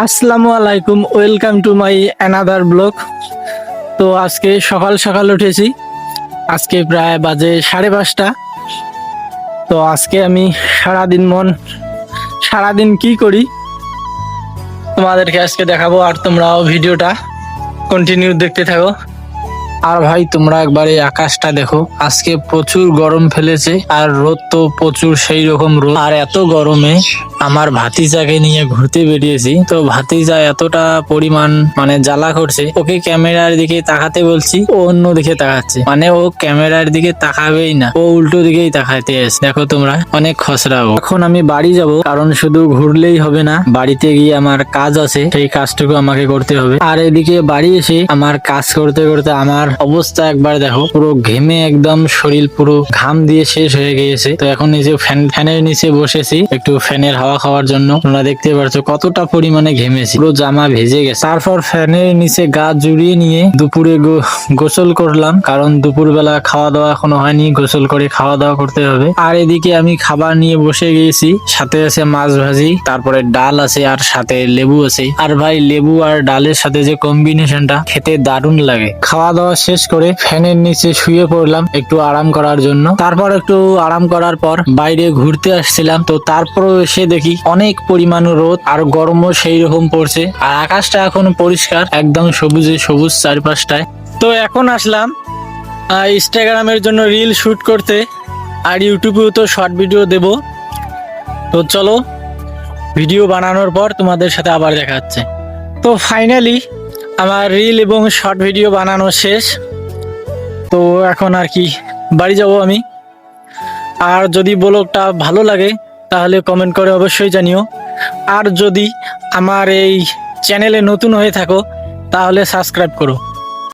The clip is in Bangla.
আসসালামু আলাইকুম, welcome to my another blog. তো আজকে সকাল সকাল উঠেছি। আজকে প্রায় বাজে 5:30। তো আজকে আমি সারাদিন কি করি তোমাদেরকে আজকে দেখাবো, আর তোমরাও ভিডিওটা কন্টিনিউ দেখতে থাকো। আর ভাই তোমরা একবার এই আকাশটা দেখো, আজকে প্রচুর গরম ফেলেছে আর রোদ তো প্রচুর, সেই রকম রোদ। আর এত গরমে আমার ভাতিজাকে নিয়ে ঘুরতে বেরিয়েছি, তো ভাতিজা এতটা পরিমাণ জ্বালা করছে, ওকে ক্যামেরার দিকে তাকাতে বলছি, ও অন্য দিকে তাকাচ্ছে, ও ক্যামেরার দিকে তাকাবেই না, ও উল্টো দিকেই তাকাতে আছে। দেখো তোমরা, অনেক খসড়াবো। এখন আমি বাড়ি যাব, কারণ শুধু ঘুরলেই হবে না, বাড়িতে গিয়ে আমার কাজ আছে, সেই কাজটুকু আমাকে করতে হবে। আর এদিকে বাড়ি এসে আমার কাজ করতে করতে আমার অবস্থা একবার দেখো, পুরো ঘেমে একদম শরীর পুরো ঘাম দিয়ে শেষ হয়ে গিয়েছে। তো এখন এই যে ফ্যানের নিচে বসেছি একটু ফ্যানের হাওয়া খাওয়ার জন্য। তোমরা দেখতে পাচ্ছ কতটা পরিমাণে ঘেমেছি, পুরো জামা ভেজে গেছে। তারপর ফ্যানের নিচে গা জুড়িয়ে নিয়ে দুপুরে গোসল করলাম, কারণ দুপুর বেলা খাওয়া দাওয়া এখনো হয়নি, গোসল করে খাওয়া দাওয়া করতে হবে। আর এদিকে আমি খাবার নিয়ে বসে গিয়েছি, সাথে আছে মাছ ভাজি, তারপরে ডাল আছে, আর সাথে লেবু আছে। আর ভাই লেবু আর ডালের সাথে যে কম্বিনেশনটা, খেতে দারুণ লাগে। খাওয়া দাওয়া শেষ করে ফ্যানের নিচে শুয়ে পড়লাম একটু আরাম করার জন্য। তারপর একটু আরাম করার পর বাইরে ঘুরতে আসছিলাম, তো তারপরও এসে দেখি অনেক পরিমাণ রোদ আর গরমও সেই রকম পড়ছে। আর আকাশটা এখন পরিষ্কার, একদম সবুজে সবুজ চারপাশটায়। তো এখন আসলাম ইনস্টাগ্রামের জন্য রিল শুট করতে, আর ইউটিউবেও তো শর্ট ভিডিও দেব। তো চলো, ভিডিও বানানোর পর তোমাদের সাথে আবার দেখা হচ্ছে। তো ফাইনালি আমার রিল এবং শর্ট ভিডিও বানানো শেষ। তো এখন আর কি বাড়ি যাব আমি। আর যদি ব্লগটা ভালো লাগে তাহলে কমেন্ট করে অবশ্যই জানিও। আর যদি আমার এই চ্যানেলে নতুন হয়ে থাকো তাহলে সাবস্ক্রাইব করো।